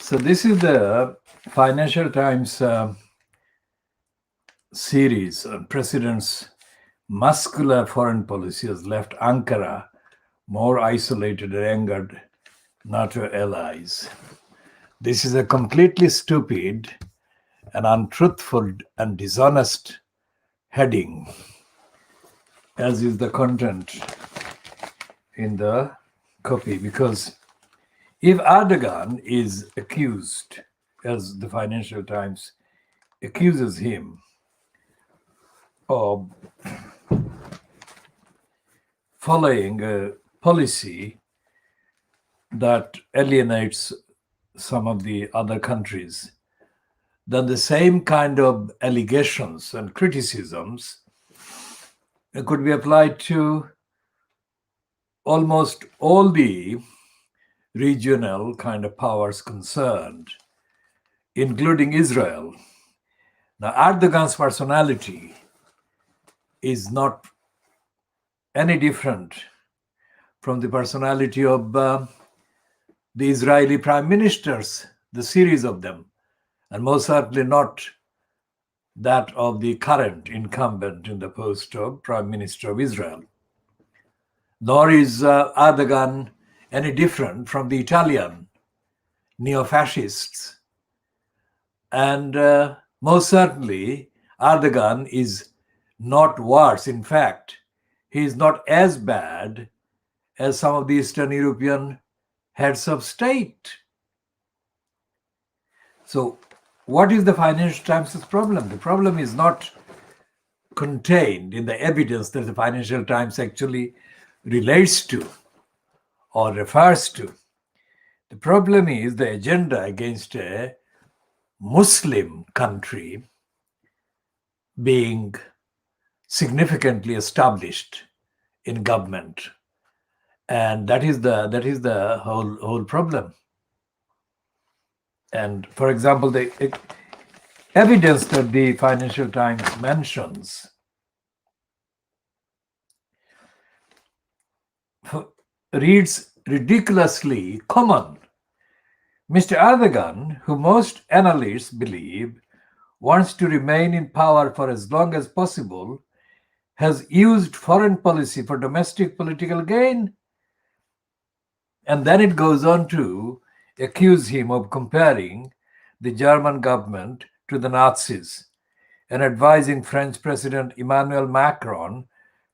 So this is the Financial Times series on President's muscular foreign policy has left Ankara more isolated and angered NATO allies. This is a completely stupid and untruthful and dishonest heading, as is the content in the copy, because if Erdogan is accused, as the Financial Times accuses him, of following a policy that alienates some of the other countries, then the same kind of allegations and criticisms could be applied to almost all the regional kind of powers concerned, including Israel. Now, Erdogan's personality is not any different from the personality of the Israeli prime ministers, the series of them, and most certainly not that of the current incumbent in the post of Prime Minister of Israel. Nor is Erdogan any different from the Italian neo-fascists. And most certainly, Erdogan is not worse. In fact, he is not as bad as some of the Eastern European heads of state. So what is the Financial Times' problem? The problem is not contained in the evidence that the Financial Times actually relates to or refers to. The problem is the agenda against a Muslim country being significantly established in government, and that is the whole problem. And for example, the evidence that the Financial Times mentions reads ridiculously common. Mr. Erdogan, who most analysts believe wants to remain in power for as long as possible, has used foreign policy for domestic political gain. And then it goes on to accuse him of comparing the German government to the Nazis and advising French President Emmanuel Macron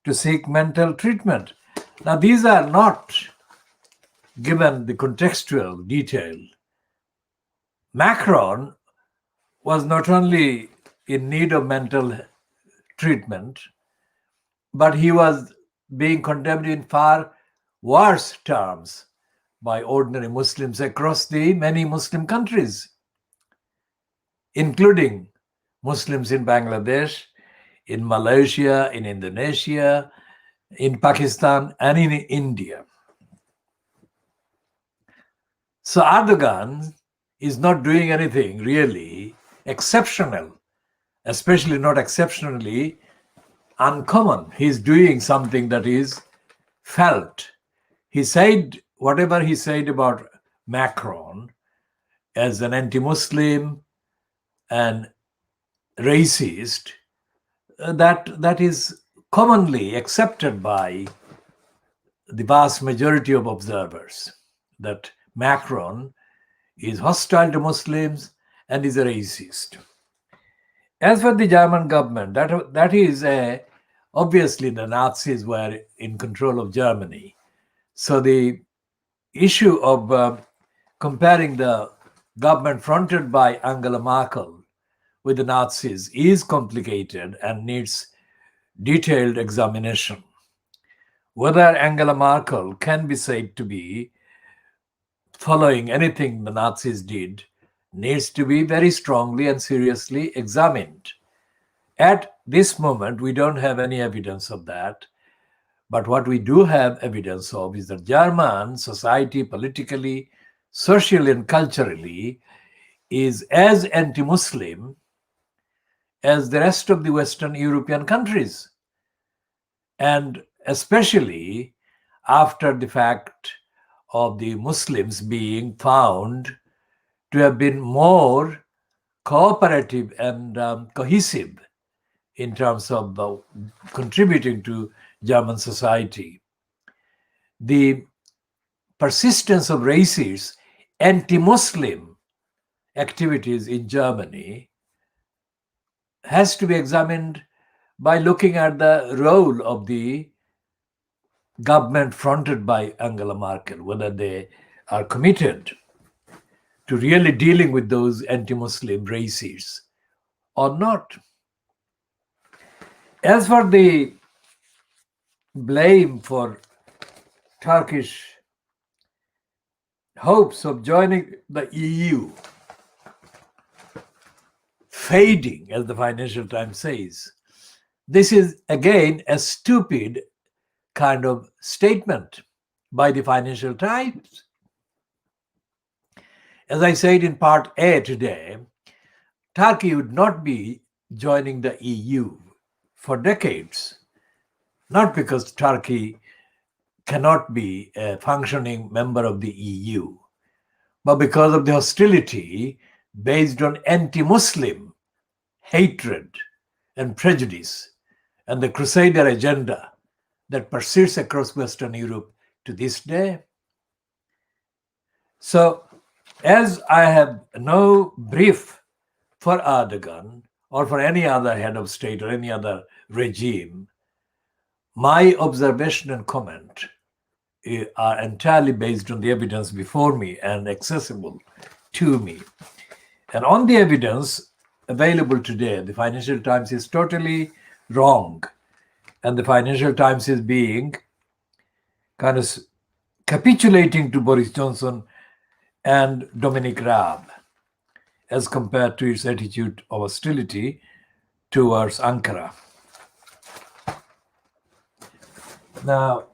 to seek mental treatment. Now, these are not given the contextual detail. Macron was not only in need of mental treatment, but he was being condemned in far worse terms by ordinary Muslims across the many Muslim countries, including Muslims in Bangladesh, in Malaysia, in Indonesia, in Pakistan, and in India. So Erdogan is not doing anything really exceptional, especially not exceptionally uncommon. He's doing something that is felt. He said whatever he said about Macron as an anti-Muslim and racist, that is commonly accepted by the vast majority of observers, that Macron is hostile to Muslims and is a racist. As for the German government, that is obviously the Nazis were in control of Germany. So the issue of comparing the government fronted by Angela Merkel with the Nazis is complicated and needs detailed examination. Whether Angela Merkel can be said to be following anything the Nazis did needs to be very strongly and seriously examined. At this moment, we don't have any evidence of that. But what we do have evidence of is that German society, politically, socially, and culturally, is as anti-Muslim as the rest of the Western European countries. And especially after the fact of the Muslims being found to have been more cooperative and cohesive in terms of contributing to German society. The persistence of racist, anti-Muslim activities in Germany has to be examined by looking at the role of the government fronted by Angela Merkel, whether they are committed to really dealing with those anti-Muslim racists or not. As for the blame for Turkish hopes of joining the EU fading, as the Financial Times says, this is again a stupid kind of statement by the Financial Times. As I said in part A today, Turkey would not be joining the EU for decades, not because Turkey cannot be a functioning member of the EU, but because of the hostility based on anti-Muslim hatred and prejudice and the Crusader agenda that persists across Western Europe to this day. So, as I have no brief for Erdogan or for any other head of state or any other regime, my observation and comment are entirely based on the evidence before me and accessible to me. And on the evidence available today, the Financial Times is totally wrong. And the Financial Times is being kind of capitulating to Boris Johnson and Dominic Raab as compared to its attitude of hostility towards Ankara. Now,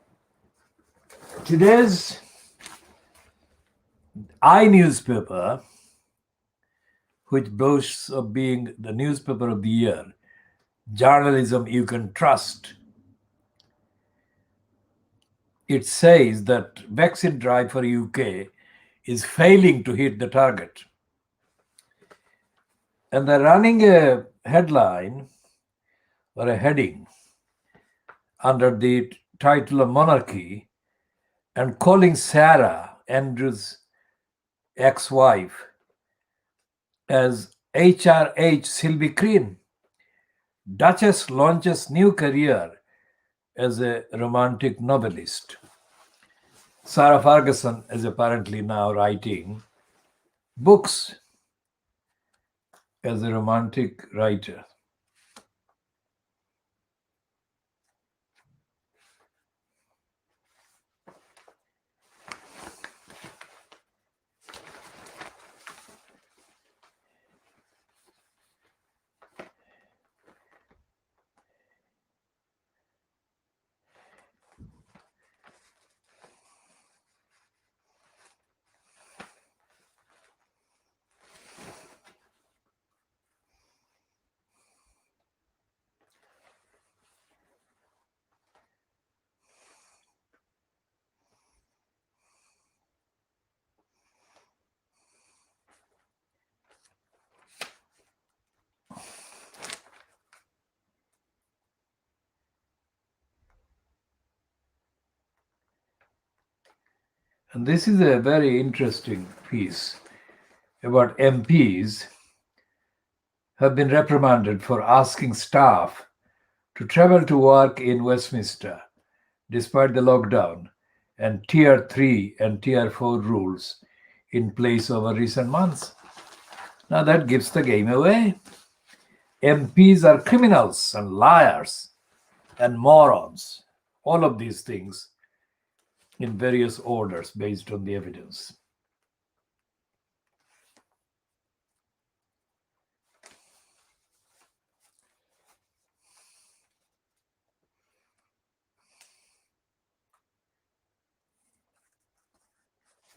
today's newspaper, which boasts of being the newspaper of the year, journalism you can trust, it says that vaccine drive for UK is failing to hit the target. And they're running a headline or a heading under the title of Monarchy and calling Sarah, Andrew's ex-wife, as HRH Sylvie Green. Duchess launches new career as a romantic novelist. Sarah Ferguson is apparently now writing books as a romantic writer. And this is a very interesting piece about MPs have been reprimanded for asking staff to travel to work in Westminster despite the lockdown and Tier 3 and Tier 4 rules in place over recent months. Now that gives the game away. MPs are criminals and liars and morons. All of these things in various orders based on the evidence.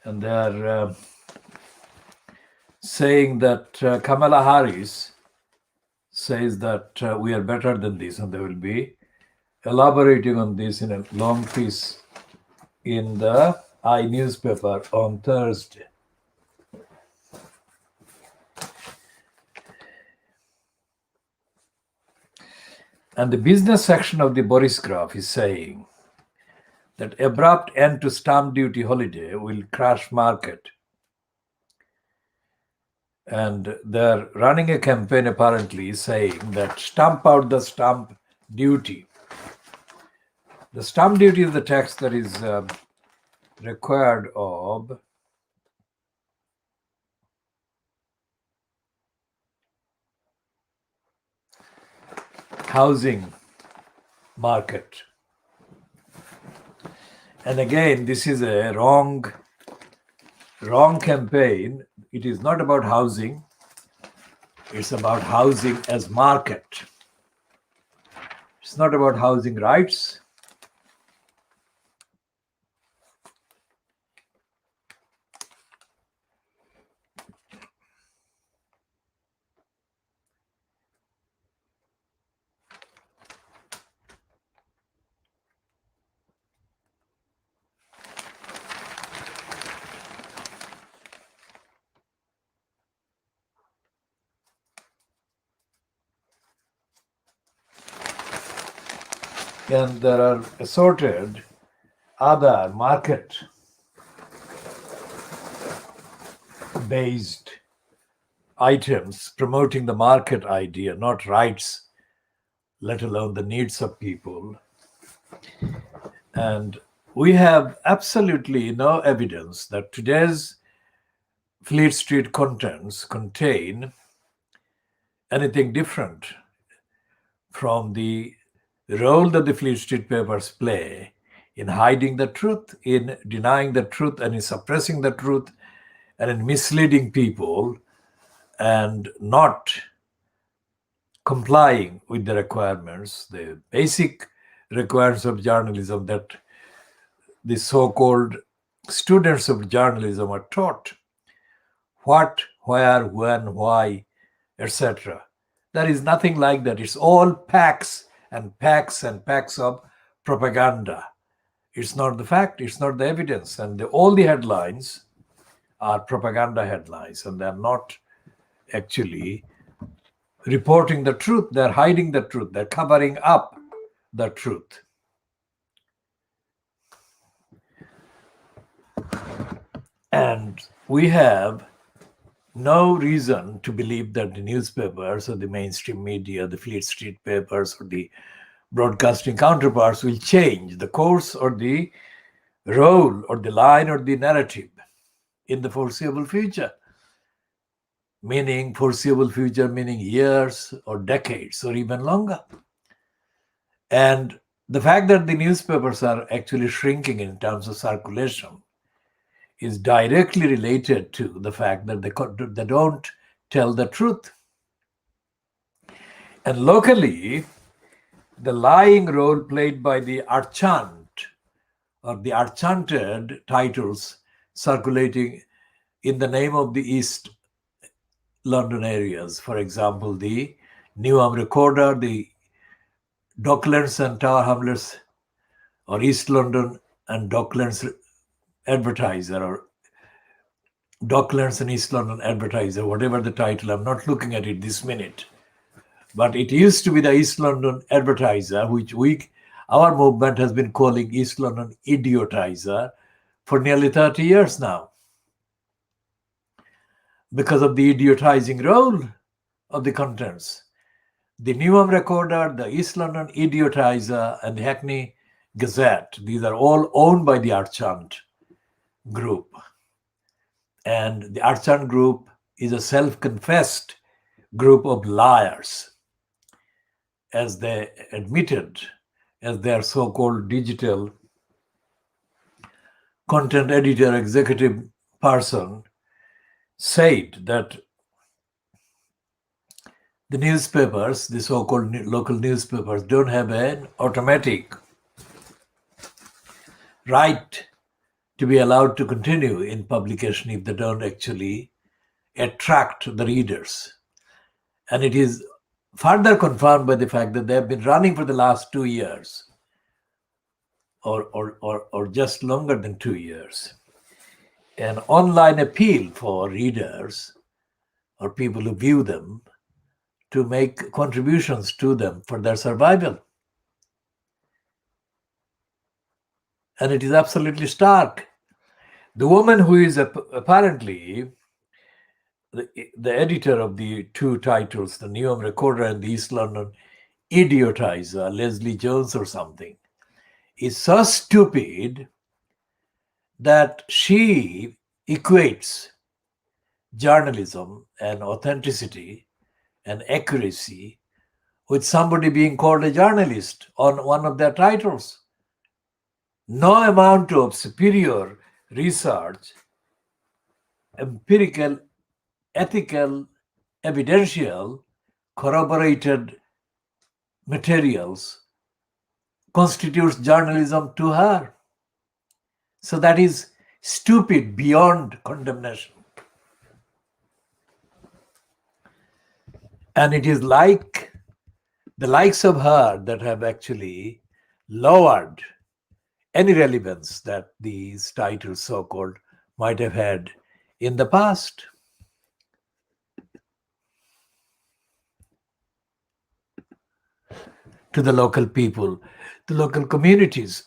And they are saying that Kamala Harris says that we are better than this, and they will be elaborating on this in a long piece in the newspaper on Thursday. And the business section of the Boris graph is saying that abrupt end to stamp duty holiday will crash market. And they're running a campaign apparently saying that stamp out the stamp duty. The stamp duty is the tax that is required of housing market. And again, this is a wrong campaign. It is not about housing. It's about housing as market. It's not about housing rights. And there are assorted other market-based items promoting the market idea, not rights, let alone the needs of people. And we have absolutely no evidence that today's Fleet Street contents contain anything different from the role that the Fleet Street papers play in hiding the truth, in denying the truth, and in suppressing the truth, and in misleading people, and not complying with the requirements, the basic requirements of journalism that the so-called students of journalism are taught. What, where, when, why, etc. There is nothing like that. It's all packs and packs and packs of propaganda. It's not the fact, it's not the evidence. And all the headlines are propaganda headlines, and they're not actually reporting the truth. They're hiding the truth. They're covering up the truth. And we have no reason to believe that the newspapers or the mainstream media, the Fleet Street papers or the broadcasting counterparts will change the course or the role or the line or the narrative in the foreseeable future. Meaning foreseeable future, meaning years or decades or even longer. And the fact that the newspapers are actually shrinking in terms of circulation is directly related to the fact that they don't tell the truth. And locally, the lying role played by the archant or the archanted titles circulating in the name of the East London areas, for example, the Newham Recorder, the Docklands and Tower Hamlets, or East London and Docklands Advertiser, or Docklands and East London Advertiser, whatever the title. I'm not looking at it this minute. But it used to be the East London Advertiser, which our movement has been calling East London Idiotizer for nearly 30 years now. Because of the idiotizing role of the contents. The Newham Recorder, the East London Idiotizer, and the Hackney Gazette, these are all owned by the Archant Group. And the Archant Group is a self-confessed group of liars, as they admitted, as their so-called digital content editor executive person said that the newspapers, the so-called local newspapers, don't have an automatic right to be allowed to continue in publication if they don't actually attract the readers. And it is further confirmed by the fact that they have been running for the last 2 years or just longer than 2 years. An online appeal for readers or people who view them to make contributions to them for their survival. And it is absolutely stark. The woman who is apparently the editor of the two titles, the Newnham Recorder and the East London Idiotizer, Leslie Jones or something, is so stupid that she equates journalism and authenticity and accuracy with somebody being called a journalist on one of their titles. No amount of superior research, empirical, ethical, evidential, corroborated materials constitutes journalism to her. So that is stupid beyond condemnation. And it is like the likes of her that have actually lowered any relevance that these titles, so-called, might have had in the past. To the local people, the local communities.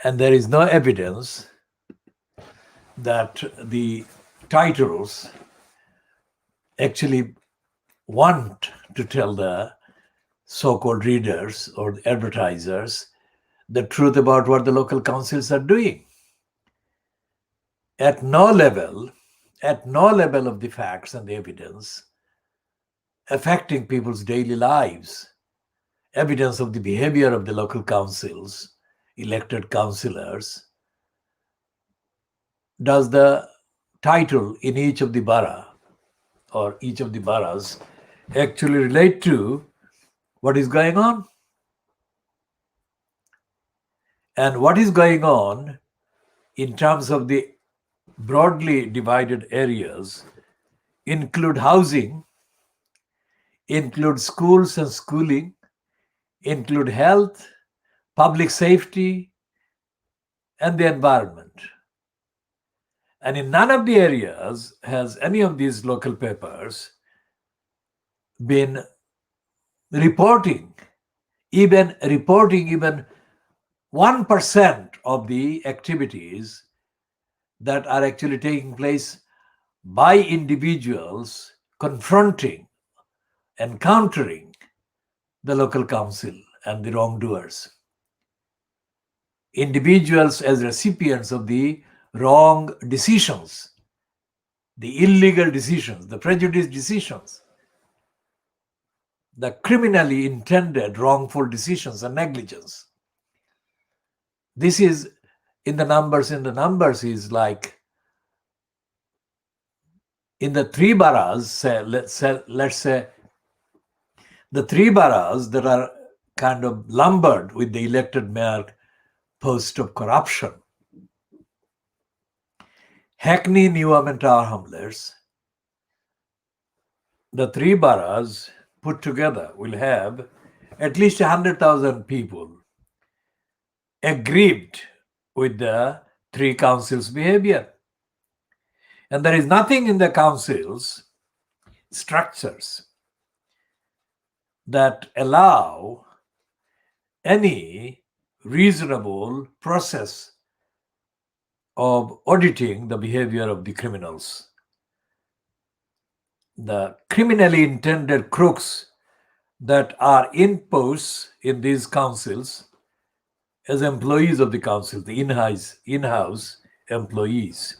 And there is no evidence that the titles actually want to tell the so-called readers or the advertisers the truth about what the local councils are doing. At no level of the facts and the evidence affecting people's daily lives, evidence of the behavior of the local councils, elected councillors, does the title in each of the borough or each of the boroughs actually relate to what is going on? And what is going on in terms of the broadly divided areas include housing, include schools and schooling, include health, public safety, and the environment. And in none of the areas has any of these local papers been reporting even 1% of the activities that are actually taking place by individuals confronting, encountering the local council and the wrongdoers. Individuals as recipients of the wrong decisions, the illegal decisions, the prejudiced decisions, the criminally intended wrongful decisions and negligence. This is in the numbers is like in the three boroughs, let's say the three boroughs that are kind of lumbered with the elected mayor post of corruption, Hackney, Newnham and Tower Hamlets, the three boroughs put together will have at least 100,000 people aggrieved with the three councils' behavior. And there is nothing in the councils' structures that allow any reasonable process of auditing the behavior of the criminals. The criminally intended crooks that are in posts in these councils as employees of the council, the in-house employees.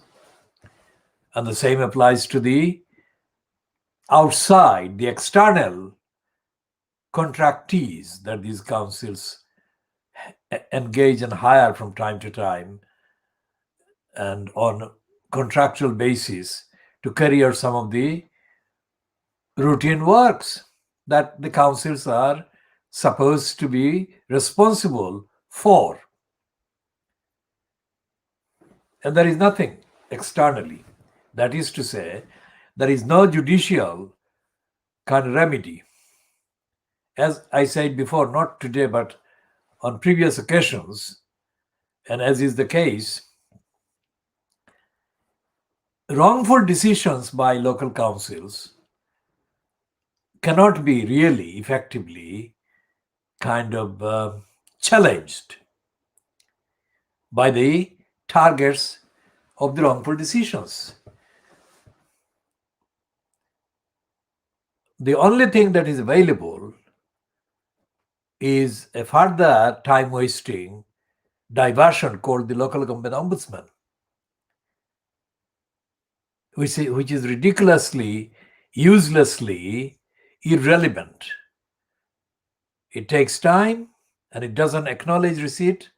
And the same applies to the outside, the external contractees that these councils engage and hire from time to time and on contractual basis to carry out some of the routine works that the councils are supposed to be responsible for. And there is nothing externally. That is to say, there is no judicial kind of remedy. As I said before, not today, but on previous occasions, And as is the case, wrongful decisions by local councils cannot be really effectively kind of challenged by the targets of the wrongful decisions. The only thing that is available is a further time-wasting diversion called the local government ombudsman, which is ridiculously, uselessly irrelevant. It takes time and it doesn't acknowledge receipt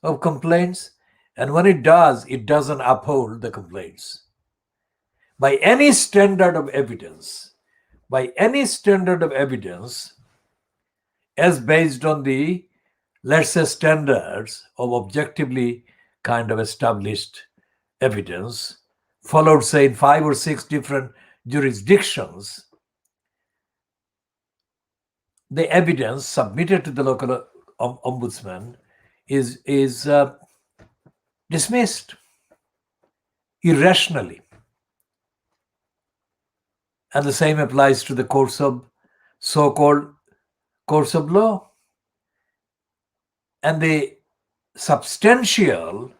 of complaints, and when it does, it doesn't uphold the complaints. By any standard of evidence, as based on the, let's say, standards of objectively kind of established evidence, followed, say, in 5 or 6 different jurisdictions, the evidence submitted to the local ombudsman is dismissed irrationally. And the same applies to the courts of so-called courts of law. And the substantial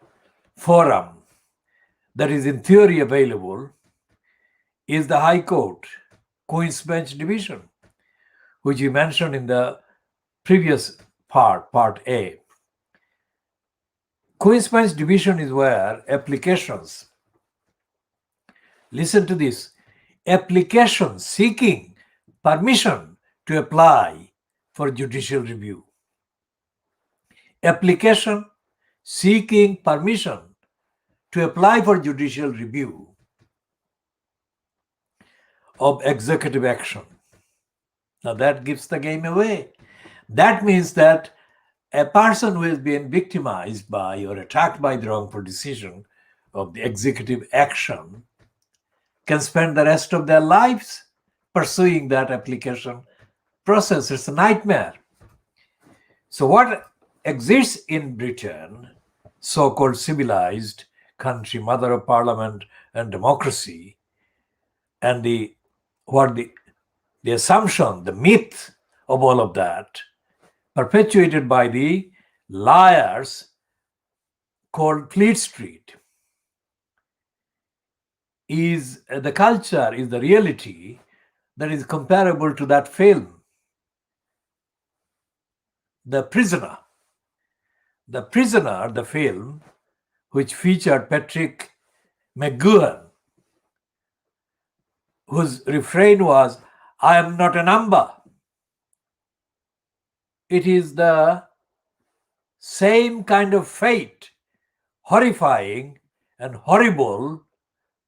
forum that is in theory available is the High Court, Queen's Bench Division, which we mentioned in the previous part A. Queen's Bench Division is where applications, listen to this, applications seeking permission to apply for judicial review. Application seeking permission to apply for judicial review of executive action. Now that gives the game away. That means that a person who has been victimized by or attacked by the wrongful decision of the executive action can spend the rest of their lives pursuing that application process. It's a nightmare. So what exists in Britain, so-called civilized country, mother of parliament and democracy, and the assumption, the myth of all of that, perpetuated by the liars called Fleet Street, is the culture, is the reality that is comparable to that film, The Prisoner. The Prisoner, the film, which featured Patrick McGoohan, whose refrain was, "I am not a number." It is the same kind of fate, horrifying and horrible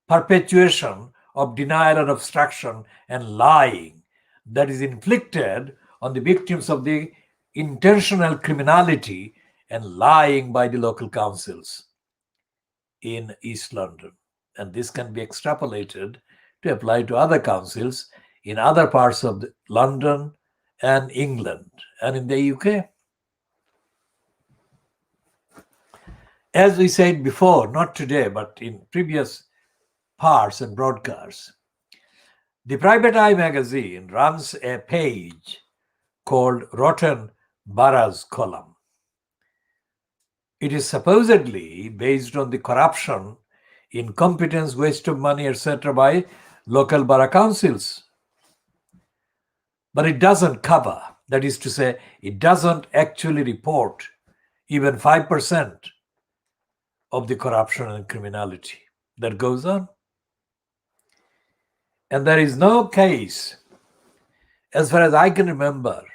perpetuation of denial and obstruction and lying that is inflicted on the victims of the intentional criminality and lying by the local councils in East London. And this can be extrapolated to apply to other councils in other parts of London and England and in the UK. As we said before, not today, but in previous parts and broadcasts, the Private Eye magazine runs a page called Rotten Boroughs Column. It is supposedly based on the corruption, incompetence, waste of money, etc. by local borough councils. But it doesn't cover, that is to say, it doesn't actually report even 5% of the corruption and criminality that goes on. And there is no case, as far as I can remember,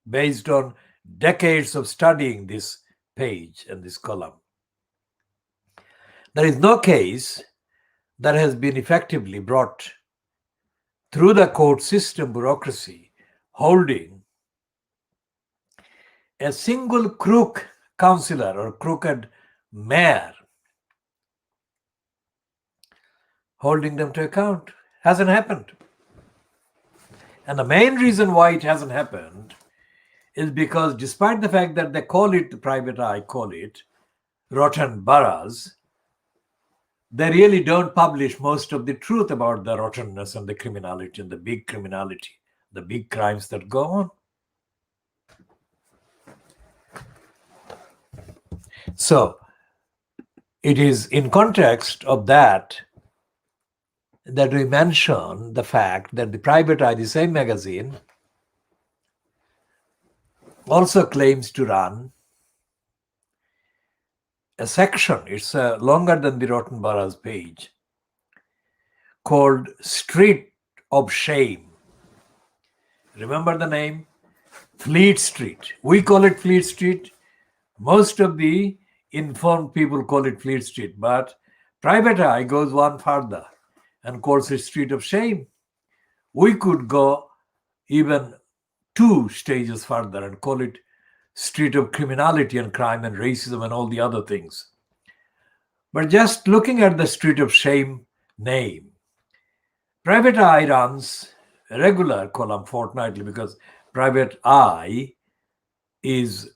based on decades of studying this page and this column, there is no case that has been effectively brought through the court system bureaucracy holding a single crook councillor or crooked mayor, holding them to account. Hasn't happened. And the main reason why it hasn't happened is because despite the fact that they call it, the Private Eye call it, rotten boroughs, they really don't publish most of the truth about the rottenness and the criminality and the big criminality, the big crimes that go on. So it is in context of that we mention the fact that the Private Eye, the same magazine, also claims to run a section, it's longer than the Rotten Boroughs page, called Street of Shame. Remember the name? Fleet Street. We call it Fleet Street. Most of the informed people call it Fleet Street, but Private Eye goes one further and calls it Street of Shame. We could go even 2 stages further and call it Street of Criminality and Crime and Racism and all the other things. But just looking at the Street of Shame name, Private Eye runs a regular column fortnightly, because Private Eye is,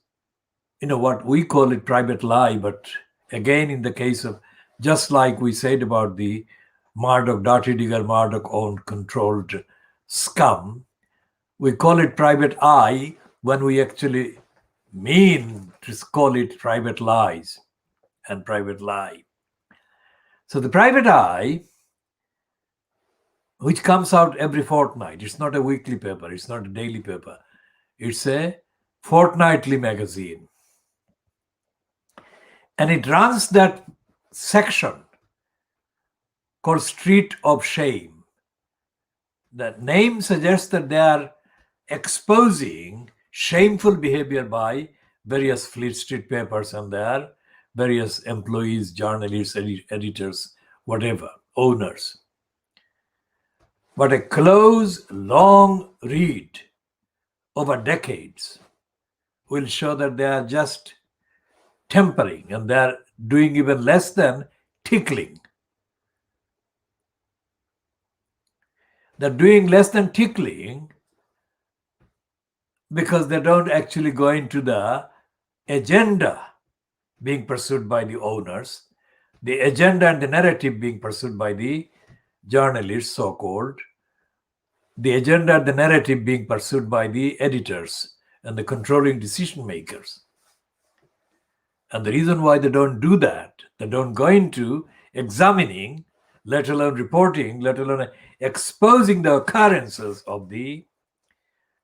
what we call it private lie, but again, in the case of, just like we said about the Murdoch, Dirty Digger Murdoch owned controlled scum, we call it Private Eye when we actually mean to call it private lies and private lie. So the Private Eye, which comes out every fortnight, it's not a weekly paper, it's not a daily paper, it's a fortnightly magazine. And it runs that section called Street of Shame. The name suggests that they are exposing shameful behavior by various Fleet Street papers and their various employees, journalists, editors, whatever, owners. But a close, long read over decades will show that they are just tempering, and they are doing even less than tickling. They're doing less than tickling because they don't actually go into the agenda being pursued by the owners, the agenda and the narrative being pursued by the journalists, so-called, the agenda and the narrative being pursued by the editors and the controlling decision makers. And the reason why they don't do that, they don't go into examining, let alone reporting, let alone exposing the occurrences of the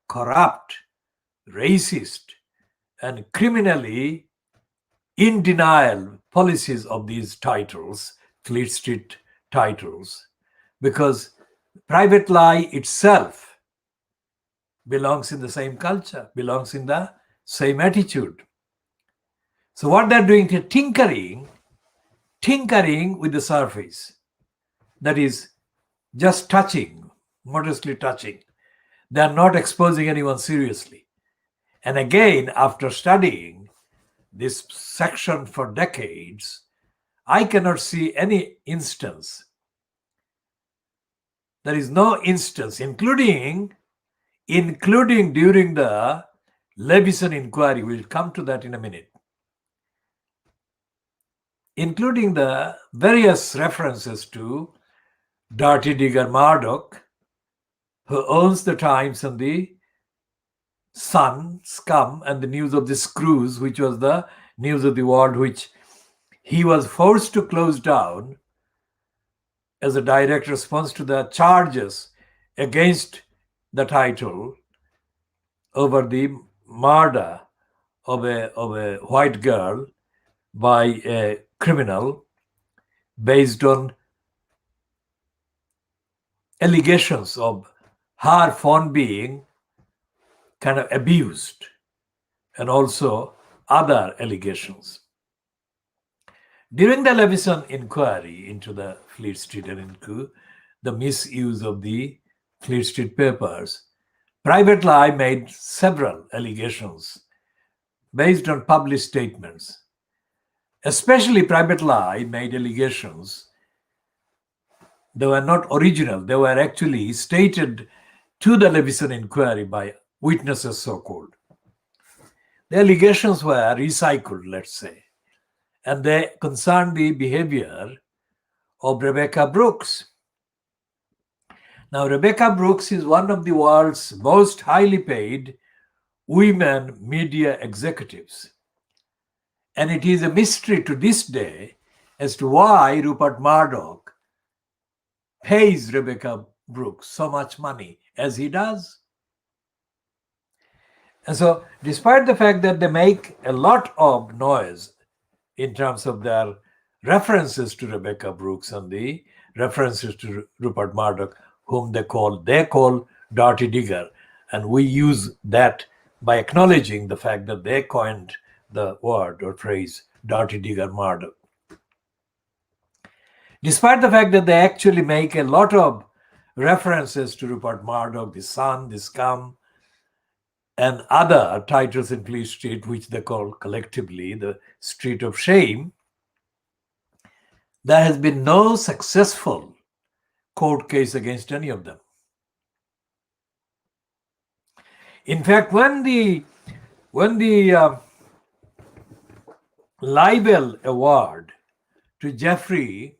corrupt, racist, and criminally in denial policies of these titles, Fleet Street titles, because private lie itself belongs in the same culture, belongs in the same attitude. So what they're doing is tinkering with the surface. That is just touching, modestly touching. They're not exposing anyone seriously. And again, after studying this section for decades, I cannot see any instance. There is no instance, including during the Levison inquiry, we'll come to that in a minute, including the various references to Dirty Digger Murdoch, who owns the Times and the Sun, Scum, and the News of the Screws, which was the News of the World, which he was forced to close down as a direct response to the charges against the title over the murder of a white girl by a criminal based on allegations of her phone being kind of abused, and also other allegations. During the Levison inquiry into the Fleet Street and into the misuse of the Fleet Street papers, Private Eye made several allegations based on published statements. Especially Private Eye made allegations. They were not original. They were actually stated to the Levison inquiry by witnesses, so-called. The allegations were recycled, let's say. and they concern the behavior of Rebecca Brooks. Now, Rebecca Brooks is one of the world's most highly paid women media executives. And it is a mystery to this day as to why Rupert Murdoch pays Rebecca Brooks so much money as he does. And so, despite the fact that they make a lot of noise in terms of their references to Rebecca Brooks and the references to Rupert Murdoch, whom they call Dirty Digger, and we use that by acknowledging the fact that they coined the word or phrase Dirty Digger Murdoch. Despite the fact that they actually make a lot of references to Rupert Murdoch, the Sun, the Scum, and other titles in Fleet Street, which they call collectively the Street of Shame, there has been no successful court case against any of them. In fact, when the libel award to Jeffrey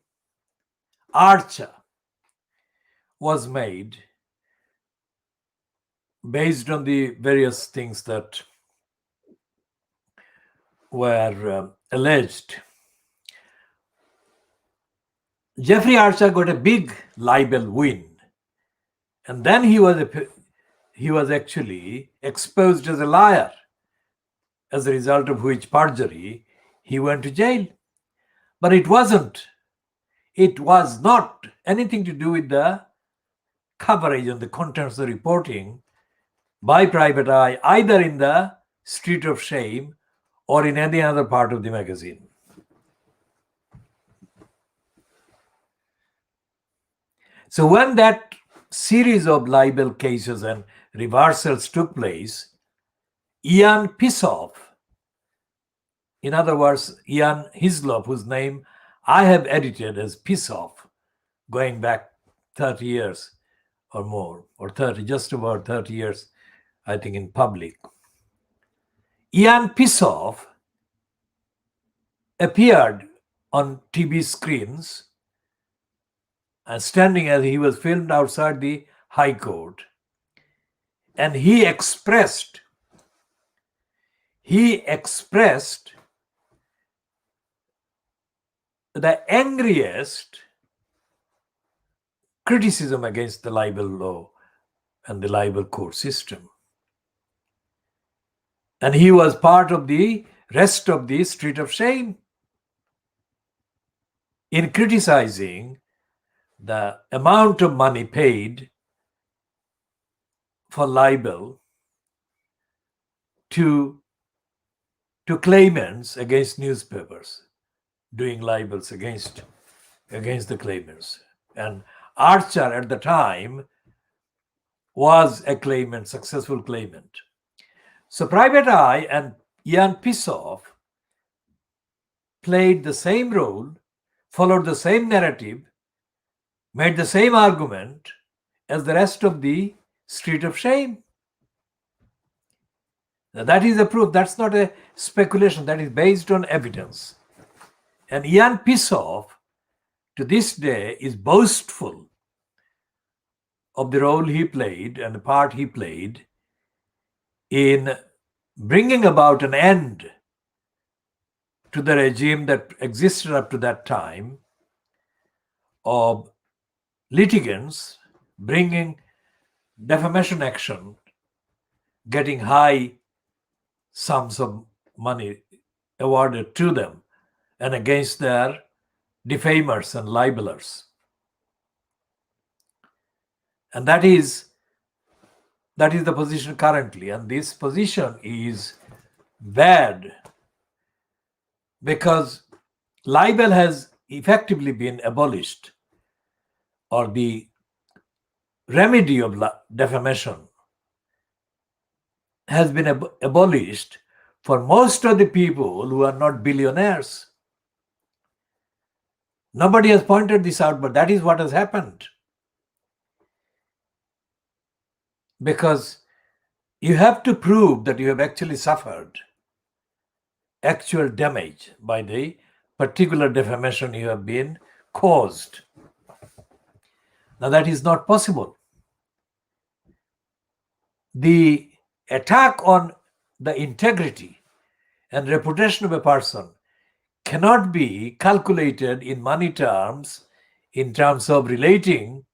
Archer was made based on the various things that were alleged, Jeffrey Archer got a big libel win, and then he was actually exposed as a liar, as a result of which perjury he went to jail. But it was not anything to do with the coverage and the contents of the reporting by Private Eye, either in the Street of Shame or in any other part of the magazine. So when that series of libel cases and reversals took place, Ian Pissoff, in other words, Ian Hislop, whose name I have edited as Pissoff, going back 30 years or more, or just about 30 years, I think, in public. Ian Pissoff appeared on TV screens and standing as he was filmed outside the High Court, and he expressed the angriest criticism against the libel law and the libel court system. And he was part of the rest of the Street of Shame in criticizing the amount of money paid for libel to claimants against newspapers, doing libels against the claimants. And Archer at the time was a claimant, successful claimant. So Private Eye and Ian Pissoff played the same role, followed the same narrative, made the same argument as the rest of the Street of Shame. Now that is a proof. That's not a speculation. That is based on evidence. And Ian Pissoff, to this day, is boastful of the role he played and the part he played in bringing about an end to the regime that existed up to that time of litigants bringing defamation action, getting high sums of money awarded to them and against their defamers and libelers. And that is the position currently. And this position is bad because libel has effectively been abolished, or the remedy of defamation has been abolished for most of the people who are not billionaires. Nobody has pointed this out, but that is what has happened. Because you have to prove that you have actually suffered actual damage by the particular defamation you have been caused. Now, that is not possible. The attack on the integrity and reputation of a person cannot be calculated in money terms, in terms of relating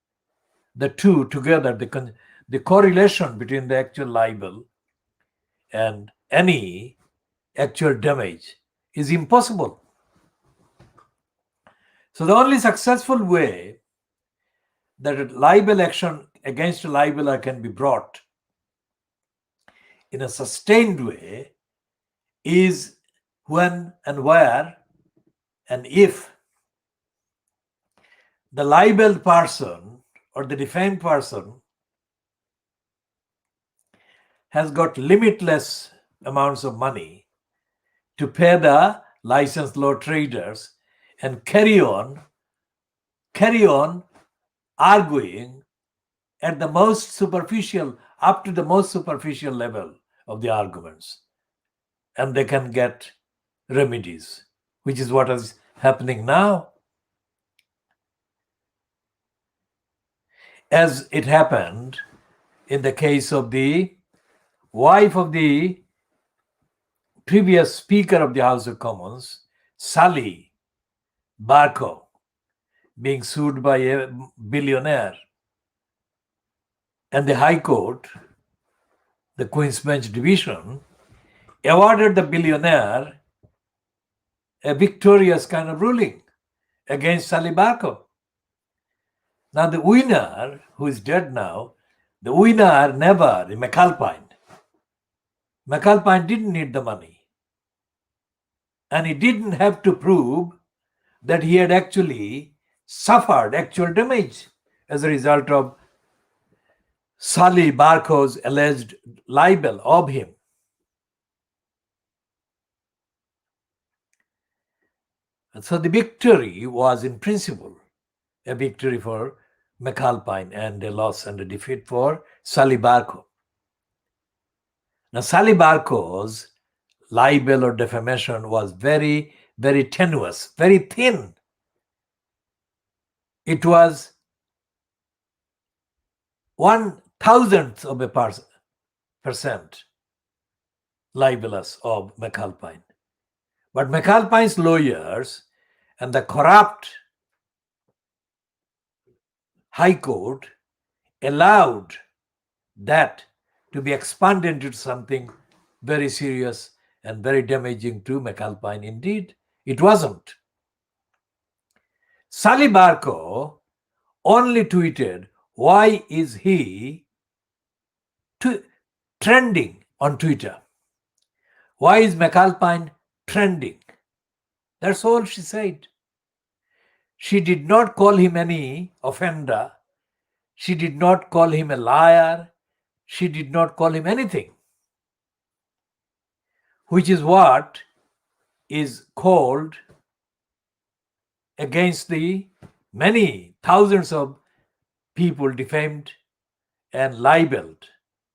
the two together, the correlation between the actual libel and any actual damage is impossible. So the only successful way that a libel action against a libeler can be brought in a sustained way is when and where and if the libeled person or the defamed person has got limitless amounts of money to pay the licensed law traders and carry on arguing at the most superficial, up to the most superficial level of the arguments, and they can get remedies, which is what is happening now. As it happened in the case of the wife of the previous Speaker of the House of Commons, Sally Barco, being sued by a billionaire. And the High Court, the Queen's Bench Division, awarded the billionaire a victorious kind of ruling against Sally Barco. Now the winner, who is dead now, the winner never, McAlpine didn't need the money. And he didn't have to prove that he had actually suffered actual damage as a result of Sally Barco's alleged libel of him. And so the victory was in principle a victory for McAlpine and a loss and a defeat for Sally Barco. Now, Sally Barco's libel or defamation was very, very tenuous, very thin. It was 1/1000th of a percent libelous of McAlpine. But McAlpine's lawyers and the corrupt High Court allowed that to be expanded into something very serious and very damaging to McAlpine. Indeed, it wasn't. Sally Barco only tweeted, "Why is he trending on Twitter? Why is McAlpine trending?" That's all she said. She did not call him any offender. She did not call him a liar. She did not call him anything, which is what is called against the many thousands of people defamed and libeled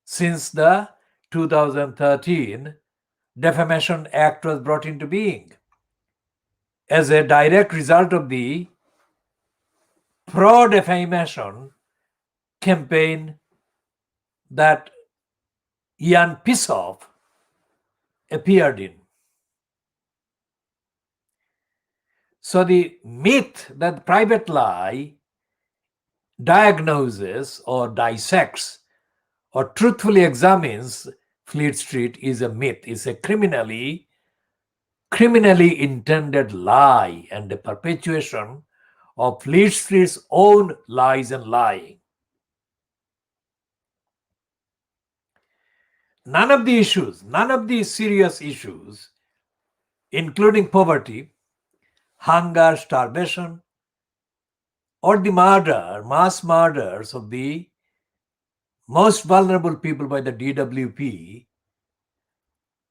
since the 2013 Defamation Act was brought into being as a direct result of the pro-defamation campaign that Ian Pissoff appeared in. So the myth that private lie diagnoses or dissects or truthfully examines Fleet Street is a myth, is a criminally intended lie and a perpetuation of Fleet Street's own lies and lying. None of the serious issues, including poverty, hunger, starvation, or the mass murders of the most vulnerable people by the DWP,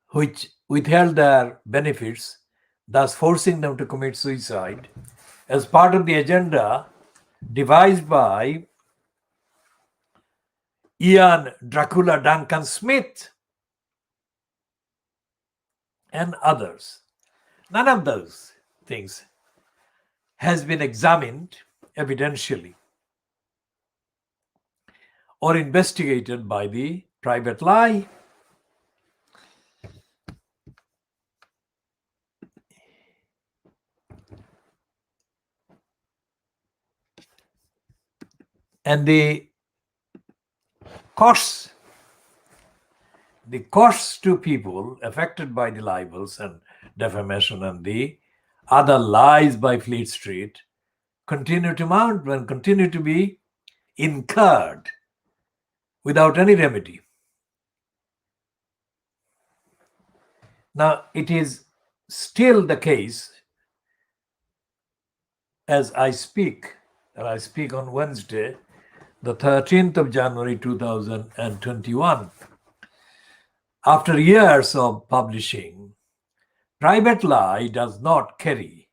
which withheld their benefits, thus forcing them to commit suicide, as part of the agenda devised by Ian Dracula Duncan Smith and others. None of those things has been examined evidentially or investigated by the private lie. And the costs to people affected by the libels and defamation and the other lies by Fleet Street continue to mount and continue to be incurred without any remedy. Now, it is still the case as I speak, and I speak on Wednesday, the 13th of January 2021. After years of publishing, Private Lie does not carry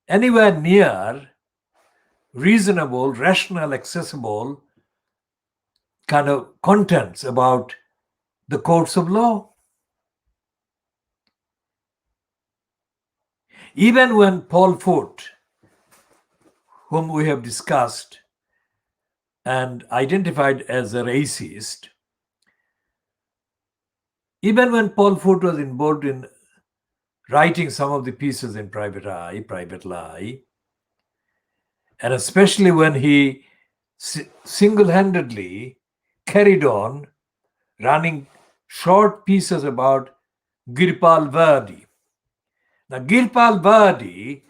anywhere near reasonable, rational, accessible kind of contents about the courts of law. Even when Paul Foot, whom we have discussed and identified as a racist, even when Paul Foot was involved in writing some of the pieces in Private Lie, and especially when he single-handedly carried on running short pieces about Girpal Vardi. Now, Girpal Vardi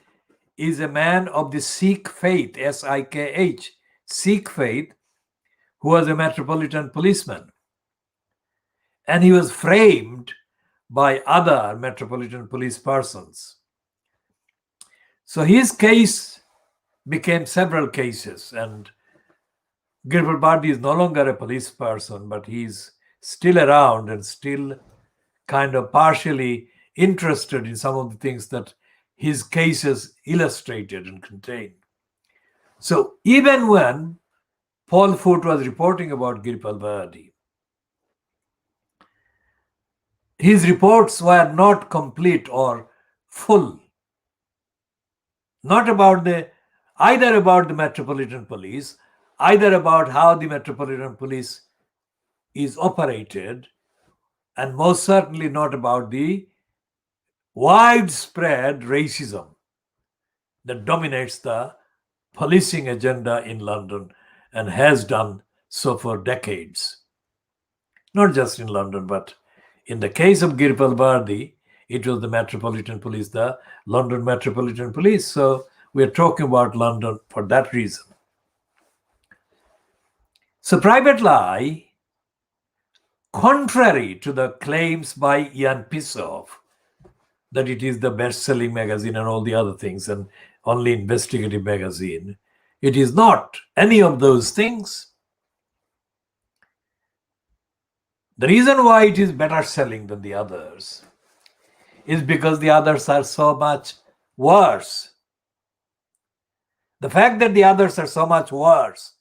is a man of the Sikh faith, S-I-K-H, Sikh faith, who was a metropolitan policeman. And he was framed by other metropolitan police persons. So his case became several cases, and Girpal Vardi is no longer a police person, but he's still around and still kind of partially interested in some of the things that his cases illustrated and contained. So even when Paul Foot was reporting about Girpal Vardi, his reports were not complete or full, not about either about the Metropolitan Police, either about how the Metropolitan Police is operated, and most certainly not about the widespread racism that dominates the policing agenda in London and has done so for decades. Not just in London, but in the case of Girpal Vardi, it was the Metropolitan Police, the London Metropolitan Police. So we're talking about London for that reason. So Private Lie, contrary to the claims by Ian Pissoff that it is the best-selling magazine and all the other things and only investigative magazine, it is not any of those things. The reason why it is better selling than the others is because the others are so much worse. The fact that the others are so much worse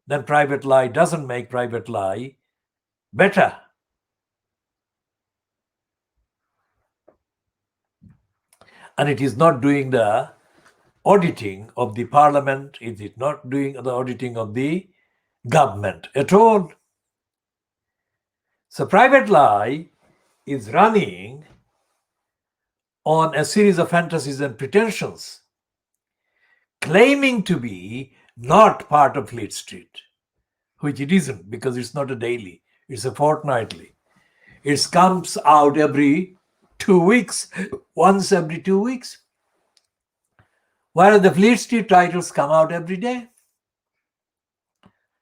than Private Lie doesn't make Private Lie better. And it is not doing the auditing of the parliament, it is not doing the auditing of the government at all. So Private Lie is running on a series of fantasies and pretensions, claiming to be not part of Fleet Street, which it isn't, because it's not a daily, it's a fortnightly. It comes out every 2 weeks, once every 2 weeks. Whereas the Fleet Street titles come out every day,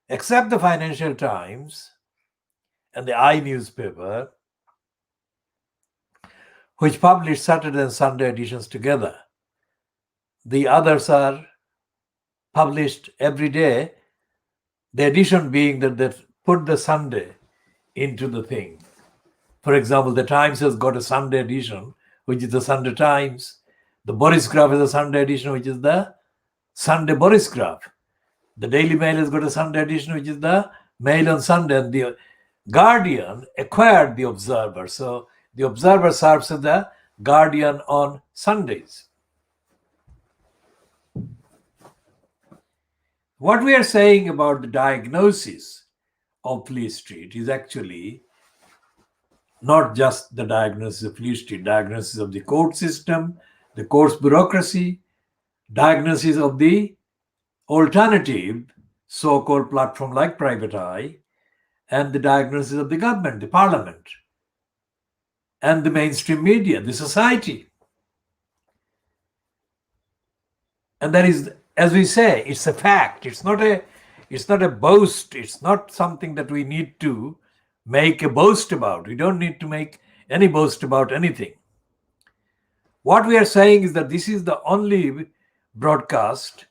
except the Financial Times and the I newspaper, which publish Saturday and Sunday editions together. The others are published every day, the edition being that they put the Sunday into the thing. For example, the Times has got a Sunday edition, which is the Sunday Times. The Borisgraph has a Sunday edition, which is the Sunday Borisgraph. The Daily Mail has got a Sunday edition, which is the Mail on Sunday. And the Guardian acquired the Observer. So the Observer serves as the Guardian on Sundays. What we are saying about the diagnosis of Fleet Street is actually not just the diagnosis of Fleet Street, diagnosis of the court system, the court's bureaucracy, diagnosis of the alternative so-called platform like Private Eye, and the diagnosis of the government, the parliament, and the mainstream media, the society. And that is, as we say, it's a fact. It's not a boast. It's not something that we need to make a boast about. We don't need to make any boast about anything. What we are saying is that this is the only broadcast,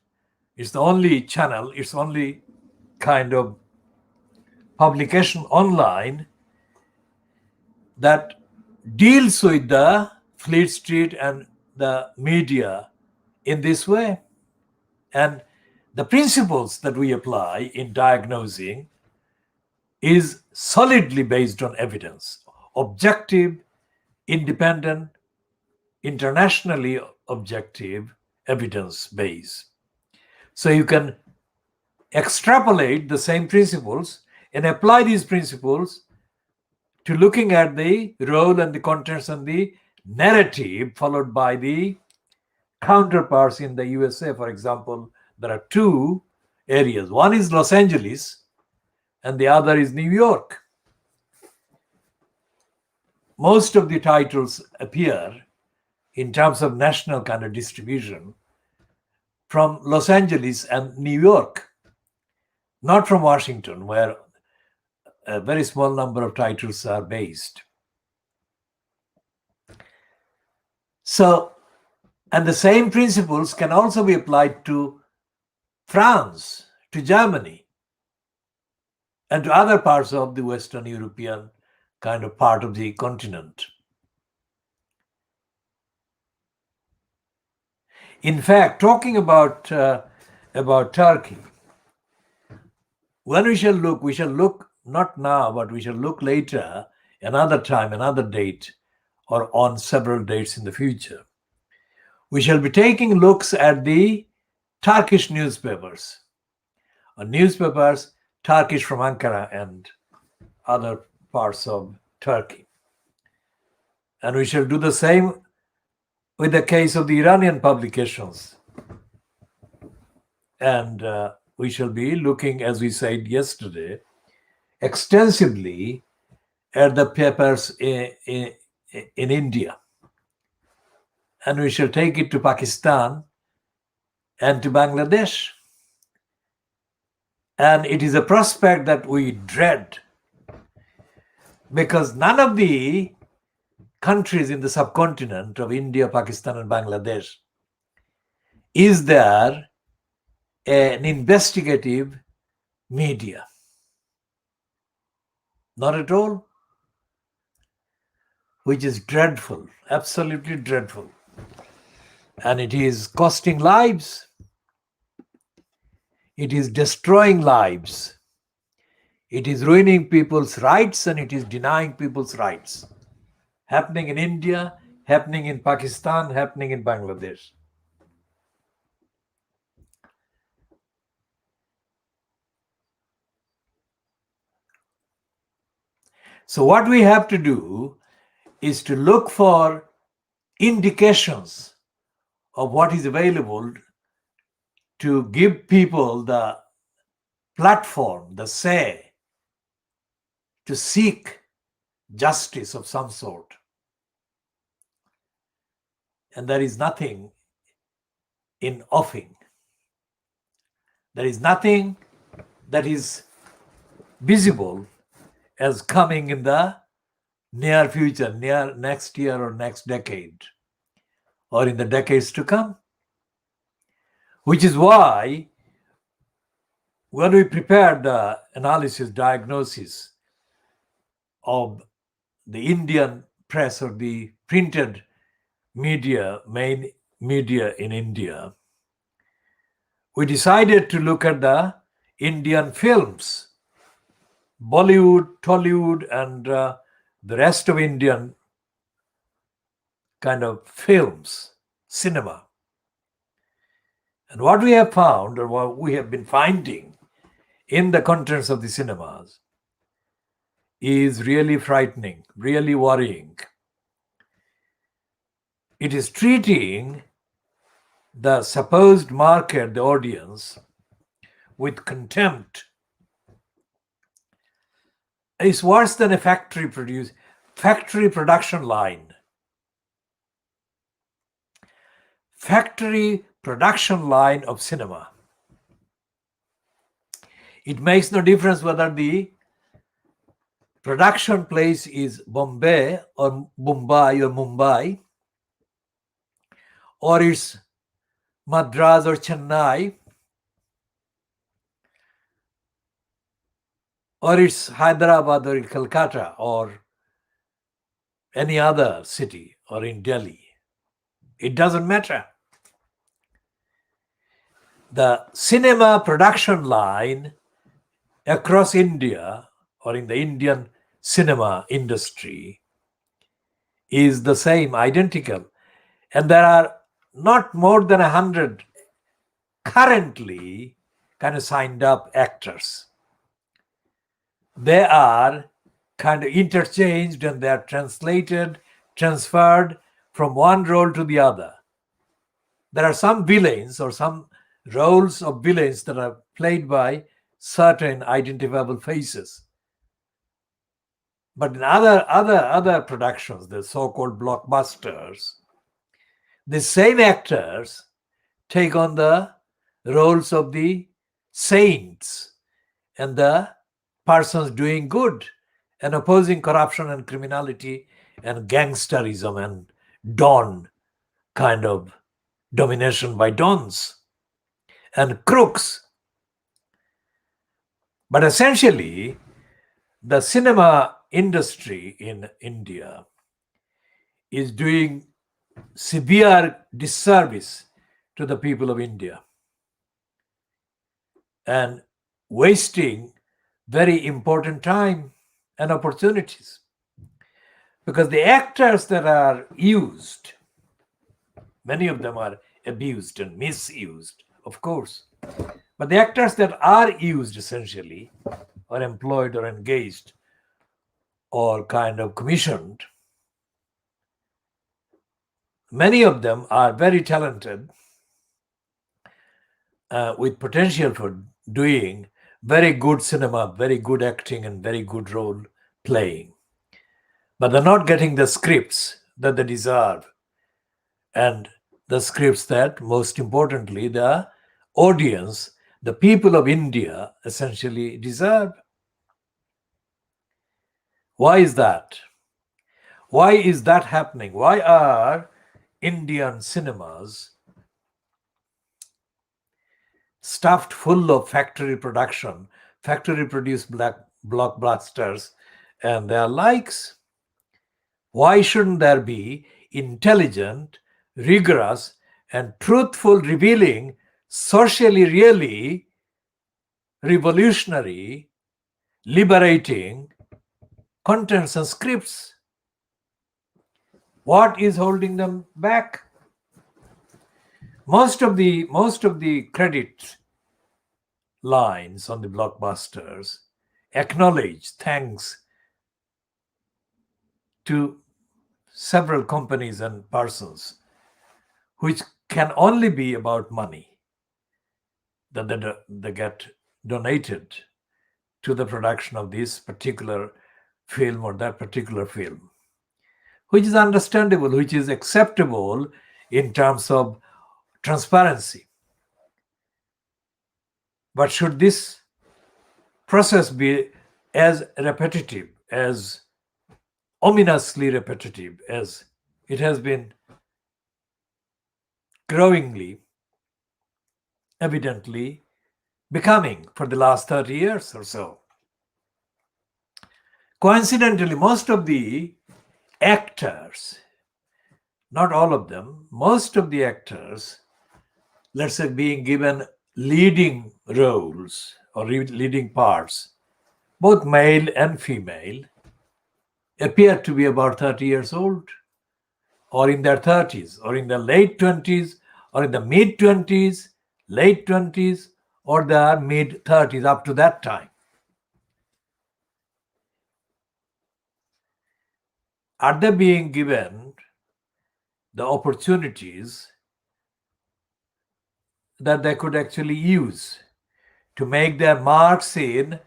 it's the only channel, it's the only kind of publication online that deals with the Fleet Street and the media in this way. And the principles that we apply in diagnosing is solidly based on evidence, objective, independent, internationally objective evidence base. So you can extrapolate the same principles and apply these principles to looking at the role and the contents and the narrative followed by the counterparts in the USA. For example, there are two areas. One is Los Angeles and the other is New York. Most of the titles appear in terms of national kind of distribution from Los Angeles and New York, not from Washington, where a very small number of titles are based. So, and the same principles can also be applied to France, to Germany, and to other parts of the Western European kind of part of the continent. In fact, talking about Turkey, when we shall look not now, but we shall look later, another time, another date, or on several dates in the future. We shall be taking looks at the Turkish newspapers, or newspapers Turkish from Ankara and other parts of Turkey. And we shall do the same with the case of the Iranian publications. And we shall be looking, as we said yesterday, extensively at the papers in India. And we shall take it to Pakistan and to Bangladesh. And it is a prospect that we dread, because none of the countries in the subcontinent of India, Pakistan, and Bangladesh is there an investigative media. Not at all. Which is dreadful, absolutely dreadful. And it is costing lives. It is destroying lives. It is ruining people's rights and it is denying people's rights. Happening in India, happening in Pakistan, happening in Bangladesh. So what we have to do is to look for indications of what is available to give people the platform, the say, to seek justice of some sort. And there is nothing in offing. There is nothing that is visible as coming in the near future, near next year or next decade, or in the decades to come. Which is why when we prepared the analysis, diagnosis of the Indian press or the printed media, main media in India, we decided to look at the Indian films, Bollywood, Tollywood, and the rest of Indian kind of films, cinema. And what we have found, or what we have been finding in the contents of the cinemas, is really frightening, really worrying. It is treating the supposed market, the audience, with contempt. It's worse than a factory production line. Factory production line of cinema. It makes no difference whether the production place is Bombay or Mumbai, or it's Madras or Chennai, or it's Hyderabad or Calcutta or any other city, or in Delhi. It doesn't matter. The cinema production line across India, or in the Indian cinema industry, is the same, identical. And there are not more than 100 currently kind of signed up actors. They are kind of interchanged and they are transferred from one role to the other. There are some villains or some roles of villains that are played by certain identifiable faces. But in other productions, the so-called blockbusters, the same actors take on the roles of the saints and the persons doing good and opposing corruption and criminality and gangsterism and don kind of domination by dons and crooks. But essentially, the cinema industry in India is doing severe disservice to the people of India and wasting very important time and opportunities. Because the actors that are used, many of them are abused and misused, of course. But the actors that are used essentially, or employed or engaged or kind of commissioned, many of them are very talented with potential for doing very good cinema, very good acting and very good role playing. But they're not getting the scripts that they deserve, and the scripts that, most importantly, the audience, the people of India essentially deserve. Why is that? Why is that happening? Why are Indian cinemas stuffed full of factory production, factory produced blockbusters and their likes? Why shouldn't there be intelligent, rigorous, and truthful, revealing, socially really revolutionary, liberating contents and scripts? What is holding them back? Most of the credit lines on the blockbusters acknowledge thanks to several companies and persons, which can only be about money that they get donated to the production of this particular film or that particular film, which is understandable, which is acceptable in terms of transparency. But should this process be as repetitive, as ominously repetitive as it has been growingly, evidently becoming for the last 30 years or so? Coincidentally, most of the actors, not all of them, most of the actors, let's say, being given leading roles or leading parts, both male and female, appear to be about 30 years old or in their 30s, or in their late 20s, or in the mid 20s, late 20s, or their mid 30s up to that time. Are they being given the opportunities that they could actually use to make their marks in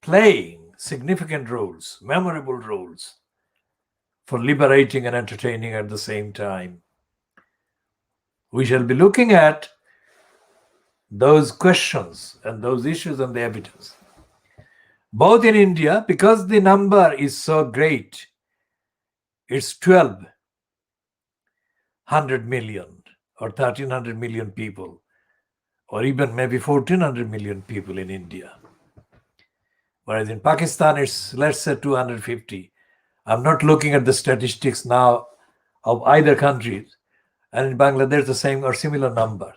playing significant roles, memorable roles, for liberating and entertaining at the same time? We shall be looking at those questions and those issues and the evidence. Both in India, because the number is so great, it's 1,200 million or 1,300 million people, or even maybe 1,400 million people in India. Whereas in Pakistan, it's, let's say, 250. I'm not looking at the statistics now of either country. And in Bangladesh, the same or similar number.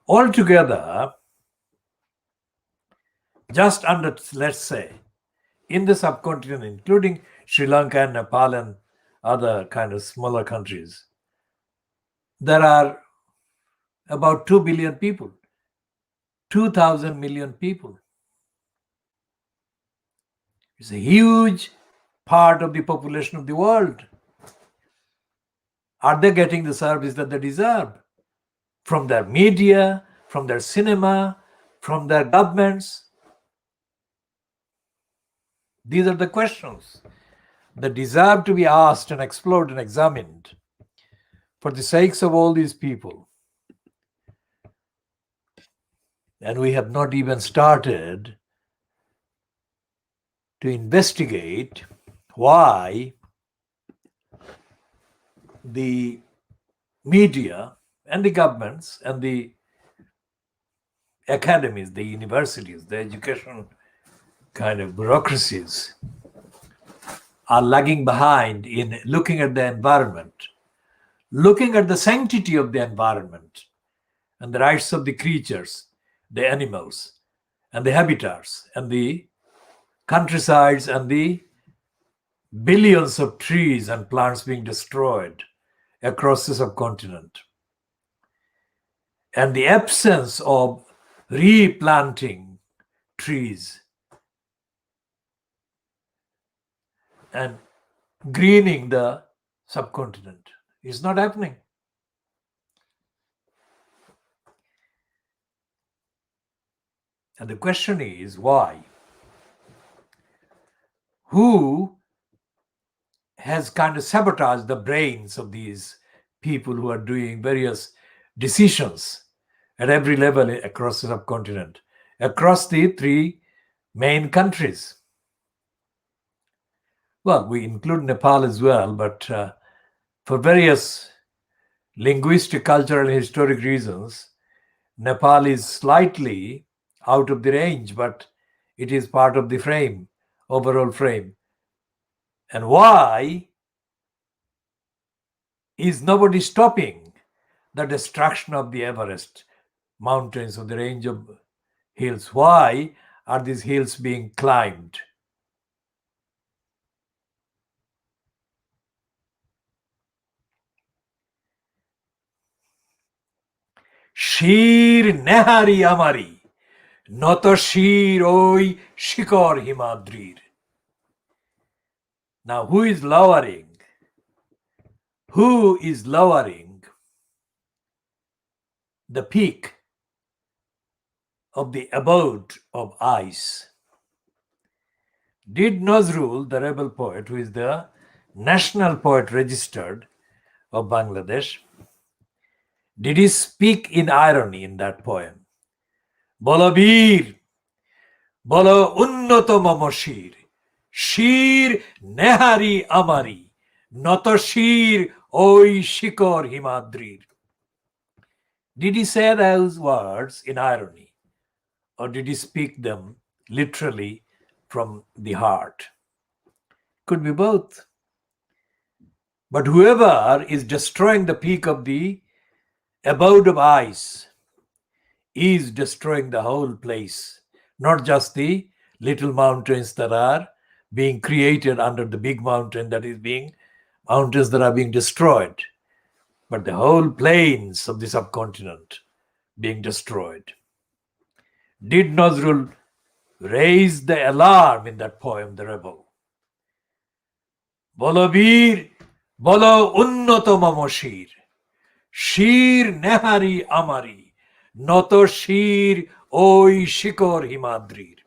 Altogether, just under, let's say, in the subcontinent, including Sri Lanka and Nepal and other kind of smaller countries, there are about 2 billion people, 2,000 million people. It's a huge part of the population of the world. Are they getting the service that they deserve? From their media, from their cinema, from their governments? These are the questions that deserve to be asked and explored and examined for the sakes of all these people. And we have not even started to investigate why the media and the governments and the academies, the universities, the education kind of bureaucracies are lagging behind in looking at the environment, looking at the sanctity of the environment and the rights of the creatures, the animals, and the habitats, and the countrysides, and the billions of trees and plants being destroyed across the subcontinent, and the absence of replanting trees and greening the subcontinent is not happening. And the question is, why? Who has kind of sabotaged the brains of these people who are doing various decisions at every level across the subcontinent, across the three main countries? Well, we include Nepal as well, but for various linguistic, cultural, and historic reasons, Nepal is slightly out of the range, but it is part of the frame, overall frame. And why is nobody stopping the destruction of the Everest mountains, of the range of hills? Why are these hills being climbed? Shir nehari amari, noto shir oi shikor himadrir. Now, who is lowering? Who is lowering the peak of the abode of ice? Did Nazrul, the rebel poet, who is the national poet registered of Bangladesh, did he speak in irony in that poem? Bolo bir, bolo unnoto mamo shir, shir nehari amari, noto shir oi shikor himadrir. Did he say those words in irony, or did he speak them literally from the heart? Could be both. But whoever is destroying the peak of the abode of ice is destroying the whole place, not just the little mountains that are being created under the big mountain that is being mountains that are being destroyed, but the whole plains of the subcontinent being destroyed. Did Nazrul raise the alarm in that poem, The Rebel? Bolo bir, bolo unnoto mamashir, shir nehari amari, noto shir oi shikor himadrir.